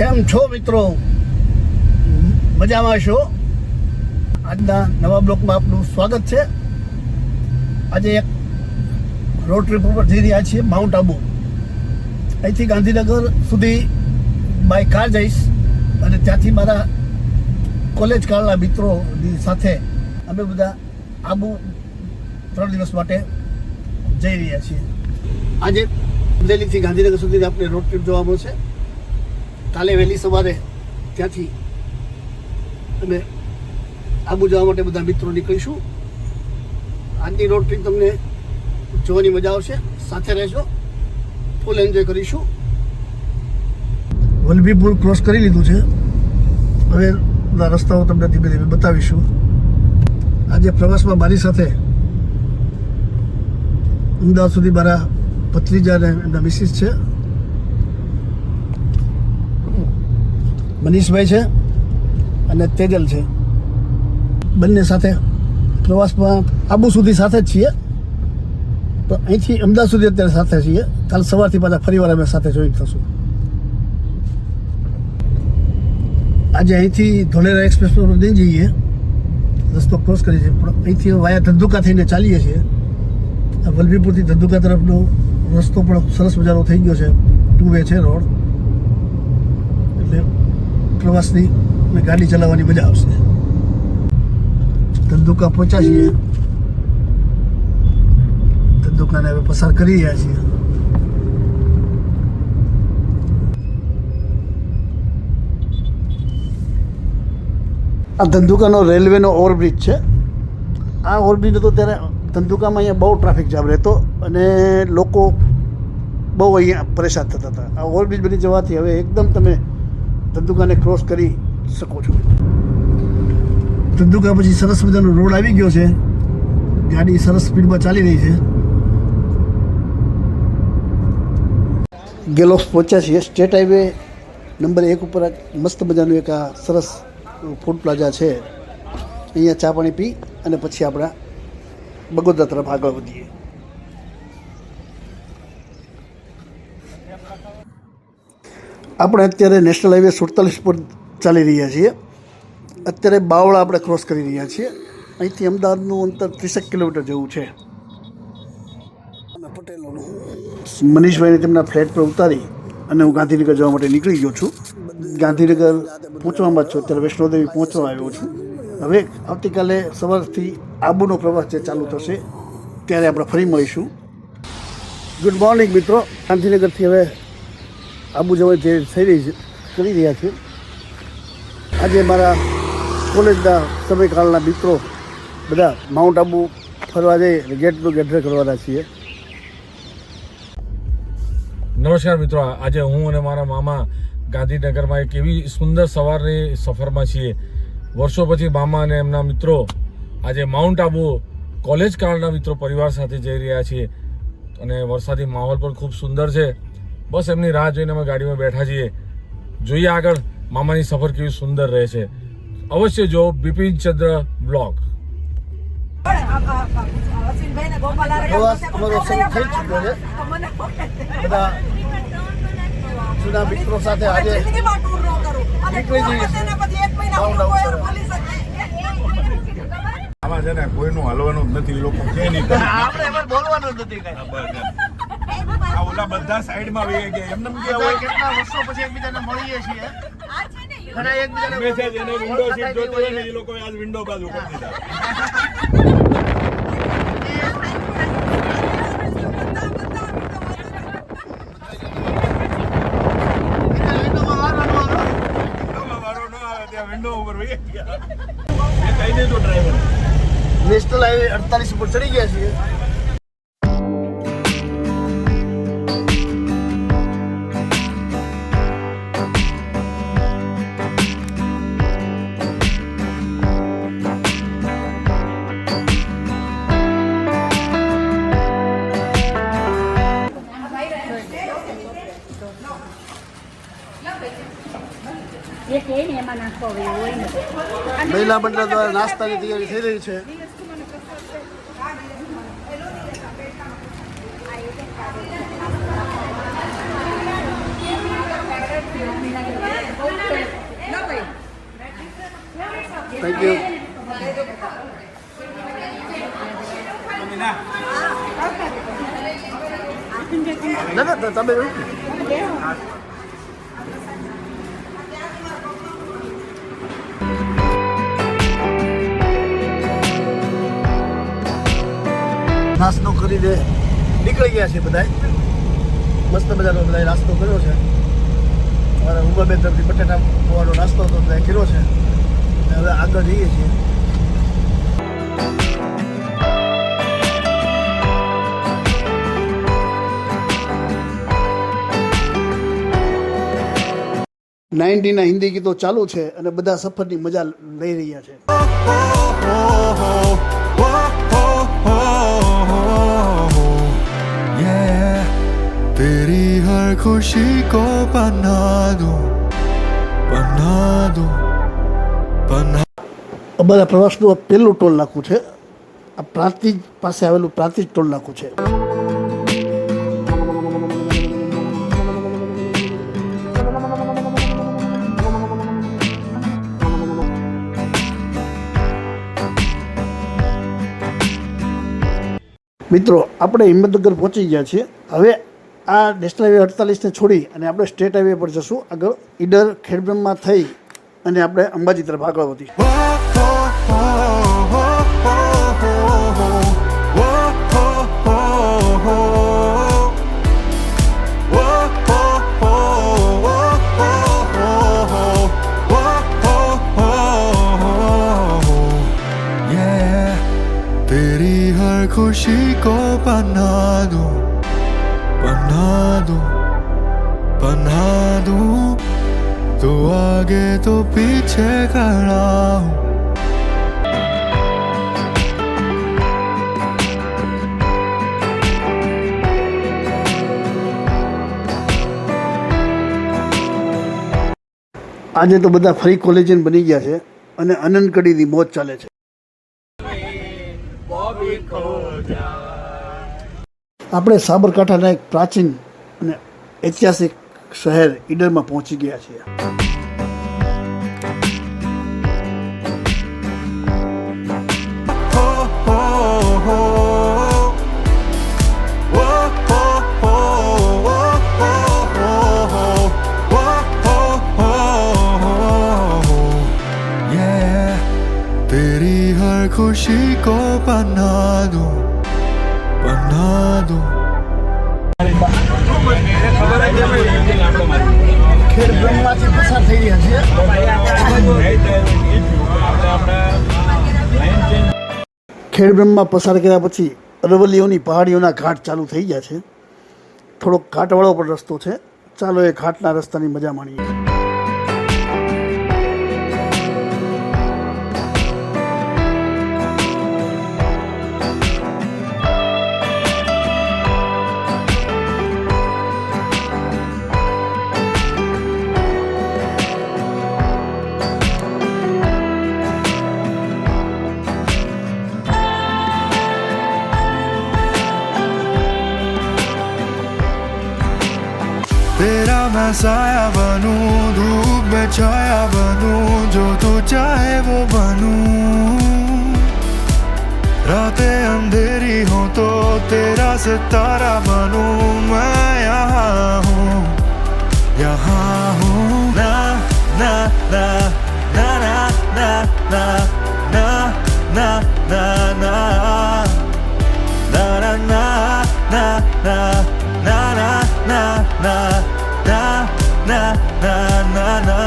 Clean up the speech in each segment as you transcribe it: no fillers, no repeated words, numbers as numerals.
કેમ છો મિત્રો? મજામાં છો? આજના નવા બ્લોકમાં આપનું સ્વાગત છે. આજે એક રોડ ટ્રીપ ઉપર જઈ રહ્યા છીએ માઉન્ટ આબુ. અહીંથી ગાંધીનગર સુધી બાય કાર જઈશ અને ત્યાંથી મારા કોલેજ કાળના મિત્રોની સાથે અમે બધા આબુ 3 દિવસ માટે જઈ રહ્યા છીએ. આજે અમરેલીથી ગાંધીનગર સુધી આપણે રોડ ટ્રીપ જોવા મળશે. કાલે વહેલી સવારે ત્યાંથી અમે આબુ જવા માટે બધા મિત્રો નીકળીશું. આજની રોડ ટ્રીપ તમને જોવાની મજા આવશે. સાથે રહેશો, ફૂલ એન્જોય કરીશું. વલભીપુર ક્રોસ કરી લીધું છે. હવે રસ્તાઓ તમને ધીમે ધીમે બતાવીશું. આજે પ્રવાસમાં મારી સાથે અમદાવાદ સુધી મારા ભત્રીજા અને એમના મિસિસ છે, મનીષભાઈ છે અને તેજલ છે. બંને સાથે પ્રવાસમાં આબુ સુધી સાથે જ છીએ, તો અહીંથી અમદાવાદ સુધી અત્યારે સાથે છીએ. કાલ સવારથી પાછા ફરીવાર અમે સાથે જોઈન થશું. આજે અહીંથી ધોલેરા એક્સપ્રેસ પર નહીં જઈએ, રસ્તો ક્રોસ કરીએ છીએ, પણ અહીંથી વાયા ધંધુકા થઈને ચાલીએ છીએ. આ વલભીપુરથી ધંધુકા તરફનો રસ્તો પણ સરસ મજાનો થઈ ગયો છે. 2 વે છે રોડ, એટલે પ્રવાસની અને ગાડી ચલાવવાની મજા આવશે. ધંધુકા પહોંચ્યા છીએ. ધંધુકાને હવે પસાર કરી રહ્યા છીએ. આ ધંધુકાનો રેલવેનો ઓવરબ્રિજ છે. આ ઓવરબ્રિજ હતો ત્યારે ધંધુકામાં અહીંયા બહુ ટ્રાફિક જામ રહેતો અને લોકો બહુ અહીંયા પરેશાન થતા હતા. આ ઓવરબ્રિજ બની જવાથી હવે એકદમ તમે ધંધુકાને ક્રોસ કરી શકો છો. ધંધુકા પછી સરસ મજાનો રોડ આવી ગયો છે. ગાડી સરસ સ્પીડમાં ચાલી રહી છે. ગેલોક્સ પહોંચ્યા છીએ. સ્ટેટ હાઈવે નંબર 1 ઉપર મસ્ત મજાનું એક આ સરસ ફૂડ પ્લાઝા છે. અહીંયા ચા પાણી પી અને પછી આપણા બગોદરા તરફ આગળ વધીએ. આપણે અત્યારે નેશનલ હાઈવે 47 પર ચાલી રહ્યા છીએ. અત્યારે બાવળા આપણે ક્રોસ કરી રહ્યા છીએ. અહીંથી અમદાવાદનું અંતર 30 કિલોમીટર જેવું છે. પટેલોનું મનીષભાઈને તેમના ફ્લેટ પર ઉતારી અને હું ગાંધીનગર જવા માટે નીકળી ગયો છું. ગાંધીનગર પહોંચવામાં જ છું. અત્યારે વૈષ્ણોદેવી પહોંચવા આવ્યો છું. હવે આવતીકાલે સવારથી આબુનો પ્રવાસ જે ચાલુ થશે ત્યારે આપણે ફરી મળીશું. ગુડ મોર્નિંગ મિત્રો. ગાંધીનગરથી હવે આબુ જવાની જે કરી રહ્યા છીએ. આજે મારા કોલેજના સમયકાળના મિત્રો બધા માઉન્ટ આબુ ફરવા જઈ ગેટ ટુ ગેટ કરવાના છીએ. નમસ્કાર મિત્રો. આજે હું અને મારા મામા ગાંધીનગરમાં એક એવી સુંદર સવારની સફરમાં છીએ. વર્ષો પછી મામા અને એમના મિત્રો આજે માઉન્ટ આબુ કોલેજ કાળના મિત્રો પરિવાર સાથે જઈ રહ્યા છીએ અને વરસાદી માહોલ પણ ખૂબ સુંદર છે. બસ એમની રાહ જોઈને અમે ગાડીમાં બેઠા છીએ. જોઈએ આગળ મામાની સફર કેવી સુંદર રહે છે. અવશ્ય જો બિપિન ચંદ્ર બ્લોગ. પ્રવાસ અમારો શરૂ થઈ ચૂક્યો છે. બધા જૂના મિત્રો સાથે આજે નીકળી જઈએ છીએ માઉન્ટ આબુ તરફ. આમાં છે ને કોઈનું હલવાનું જ નથી. લોકો કે નહીં આપણે એમાં બોલવાનું જ નથી કઈ. આ ઓલા બધા સાઈડમાં વહી ગયા. એમને કે હોય કેટલા વર્ષો પછી એકબીજાને મળીએ છીએ. ઘણા એકબીજાને મેસેજ એને વિન્ડો સીટ જોતી હોય ને એ લોકોએ આજ વિન્ડો બાજુ કરી દીધા. વિન્ડો ઉપર વહી ગયા. કઈ દેજો ડ્રાઈવર. નેશનલ હાઈવે 48 ઉપર ચડી ગયા છીએ. મહિલા મંડળ દ્વારા નાસ્તાની તૈયારી થઈ રહી છે. Thank you. ના ના તમે નાસ્તો કરીને નીકળી ગયા છે બધા. મસ્ત મજાનો બધા નાસ્તો કર્યો છે. અમારા ઉમાબેન તરફથી બટેટા પૌવાનો નાસ્તો તો બધા કર્યો છે. હવે આગળ જઈએ છીએ. નાઇન્ટીના હિન્દી ગીતો ચાલુ છે અને બધા સફરની મજા લઈ રહ્યા છે. तेरी हर खुशी को बना दो અમારા પ્રવાસનું આ પહેલું ટોલ નાકું છે. આ પ્રાંતિજ પાસે આવેલું પ્રાંતિજ ટોલ નાકું છે. મિત્રો આપણે હિંમતનગર પહોંચી ગયા છીએ. હવે આ નેશનલ હાઈવે 48ને છોડી અને આપણે સ્ટેટ હાઈવે પર જશું. આગળ ઈડર ખેડબ્રહ્મા થઈ અને આપણે અંબાજી તરફ આગળ વધી. तेरी हर खुशी को बना दूं तो आगे तो पीछे खड़ा हूँ. આજે તો બધા ફરી કોલેજિયન બની ગયા છે અને અનંત કડીની મોજ ચાલે છે. આપણે સાબરકાંઠાના એક પ્રાચીન અને ઐતિહાસિક શહેર ઈડરમાં પહોંચી ગયા છીએ. तेरी हर खुशी को बना दूं ખેડબ્રહ્માથી પસાર થઈ રહ્યા છીએ. ખેડબ્રહ્મા પસાર કર્યા પછી અરવલ્લીઓની પહાડીઓના ઘાટ ચાલુ થઈ ગયા છે. થોડોક ઘાટવાળો પણ રસ્તો છે. ચાલો એ ઘાટના રસ્તાની મજા માણીએ. तेरा मैं साया बनूं, धूप में छाया बनूं, जो तू चाहे वो बनूं. रातें अंधेरी हो तो तेरा सितारा बनूं. मैं यहाँ हूँ ना ना ना ना ना ना ना ना ना ना ना na na na na na na na na na na na.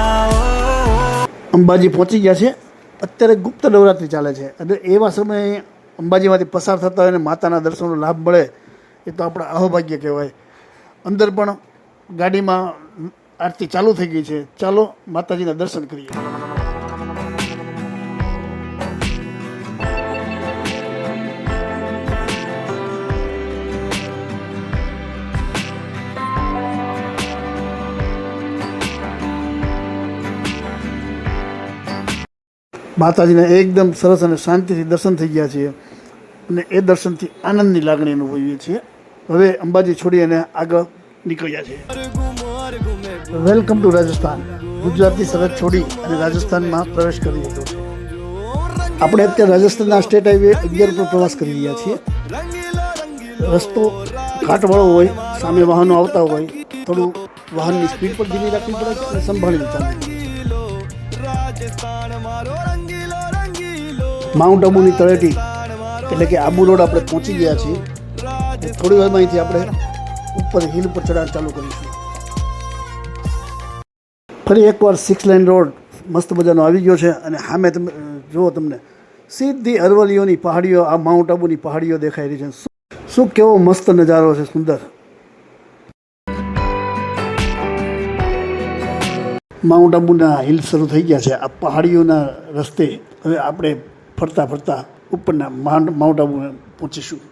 Ambaji પહોંચી ગયા છે. અત્યારે ગુપ્ત નવરાત્રિ ચાલે છે અને એવા સમયે અંબાજીમાંથી પસાર થતા હોય અને માતાના દર્શનનો લાભ મળે એ તો આપણા અહોભાગ્ય કહેવાય. અંદર પણ ગાડીમાં આરતી ચાલુ થઈ ગઈ છે. ચાલો માતાજીના દર્શન કરીએ. માતાજીના એકદમ સરસ અને શાંતિથી દર્શન થઈ ગયા છે અને એ દર્શનથી આનંદની લાગણી અનુભવીએ છીએ. હવે અંબાજી છોડી અને આગળ નીકળ્યા છે. Welcome to Rajasthan. ગુજરાતની સરહદ છોડી અને રાજસ્થાનમાં પ્રવેશ કરી લીધો છે. આપણે અત્યારે રાજસ્થાનના સ્ટેટ હાઈવે 11 પર પ્રવાસ કરી રહ્યા છીએ. રસ્તો ઘાટવાળો હોય, સામે વાહનો આવતા હોય, થોડું વાહનની સ્પીડ પણ ધીમી રાખવી પડે છે અને સંભાળીને ચાલવું પડે છે. માઉન્ટ આબુની તળેટી એટલે કે આબુ રોડ આપણે પહોંચી ગયા છીએ. થોડી વારમાં અહીંથી આપણે ઉપર હિલ પર ચઢાણ ચાલુ કરીશું. ફરી એકવાર 6 લાઇન રોડ મસ્ત મજાનો આવી ગયો છે અને સામે તમે જુઓ, તમને સીધી અરવલ્લીઓની પહાડીઓ, આ માઉન્ટ આબુની પહાડીઓ દેખાઈ રહી છે. શું કેવો મસ્ત નજારો છે, સુંદર. માઉન્ટ આબુના હિલ શરૂ થઈ ગયા છે. આ પહાડીઓના રસ્તે હવે આપણે ફરતા ફરતા ઉપરના માઉન્ટ આબુ પહોંચીશું.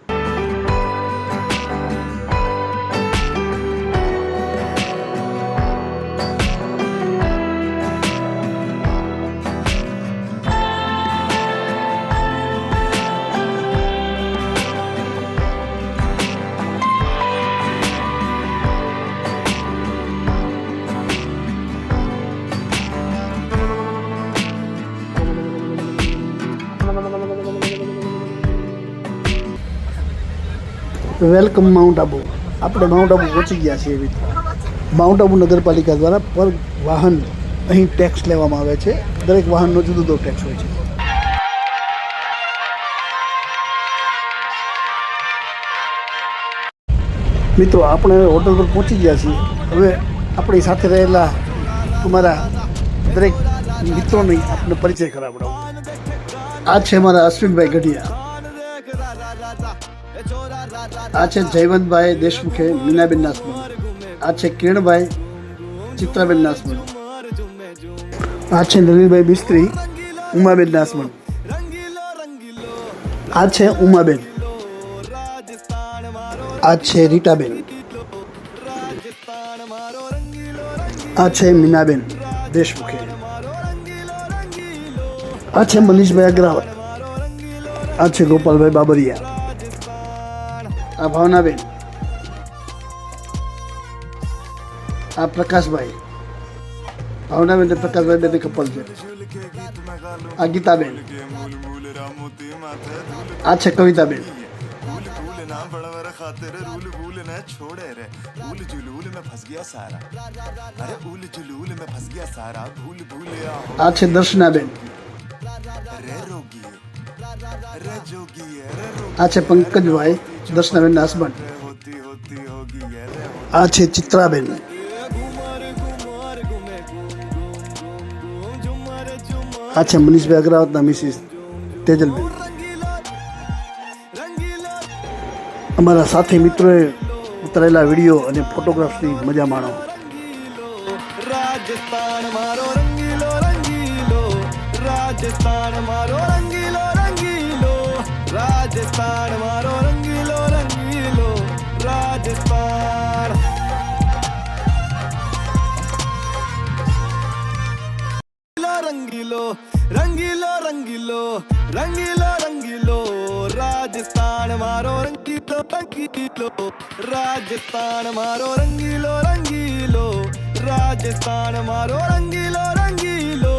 Welcome mount Abu. આપણે માઉન્ટ આબુ પહોંચી ગયા છીએ. એવી માઉન્ટ આબુ નગરપાલિકા દ્વારા પર વાહન અહીં ટેક્સ લેવામાં આવે છે. દરેક વાહનનો જુદો જુદો ટેક્સ હોય છે. મિત્રો, આપણે હોટલ પર પહોંચી ગયા છીએ. હવે આપણી સાથે રહેલા અમારા દરેક મિત્રોની આપણે પરિચય કરાવડાવું. આ છે મારા અશ્વિનભાઈ ગઢિયા, આ છે જયવંતભાઈ દેશમુખે મીનાબેન નાસમણ, આ છે કિરણભાઈ ચિત્રાબેન નાસમણ, આ છે નલિનભાઈ મિસ્ત્રી ઉમાબેન નાસમણ, આ છે ઉમાબેન, આ છે રીટાબેન, આ છે મીનાબેન દેશમુખે, આ છે મનીષભાઈ અગ્રાવત, આ છે ગોપાલભાઈ બાબરિયા, આ ભાવનાબેન, આ પ્રકાશભાઈ. ભાવનાબેન અને પ્રકાશભાઈ બેને કપલ છે. આ ગીતાબેન, આ છે કવિતાબેન, આ છે દર્શનાબેન, આ છે પંકજભાઈ દર્શનાબેનના હસબન્ડ, આ છે ચિત્રાબેન, આ છે મનીષભાઈ અગ્રાવતના મિસિસ તેજલબેન. અમારા સાથી મિત્રોએ ઉતારેલા વિડીયો અને ફોટોગ્રાફ્સની મજા માણો. રાજસ્થાન મારો રંગીલો રંગીલો, રાજસ્થાન મારો રંગીલો રંગીલો, રાજસ્થાન મારો રંગીલો રંગીલો, રાજસ્થાન. રંગીલો રંગીલો રંગીલો રંગીલો રંગીલો, રાજસ્થાન મારો રંગીલો રંગીલો, રાજસ્થાન મારો રંગીલો રંગીલો, રાજસ્થાન મારો રંગીલો રંગીલો,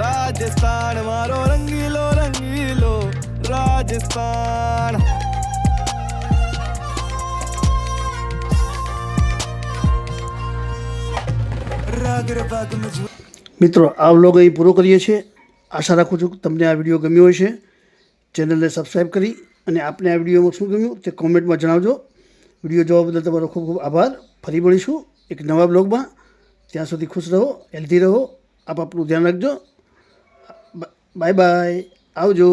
રાજસ્થાન મારો રંગીલો રંગીલો, રાજસ્થાન. મિત્રો, આ વ્લોગ અહીં પૂરો કરીએ છીએ. આશા રાખું છું કે તમને આ વિડીયો ગમ્યો હશે. ચેનલને સબસ્ક્રાઈબ કરી અને આપને આ વિડીયોમાં શું ગમ્યું તે કોમેન્ટમાં જણાવજો. વિડીયો જોવા બદલ તમારો ખૂબ ખૂબ આભાર. ફરી મળીશું એક નવા બ્લોગમાં. ત્યાં સુધી ખુશ રહો, હેલ્ધી રહો. આપ આપણું ધ્યાન રાખજો. બાય બાય, આવજો.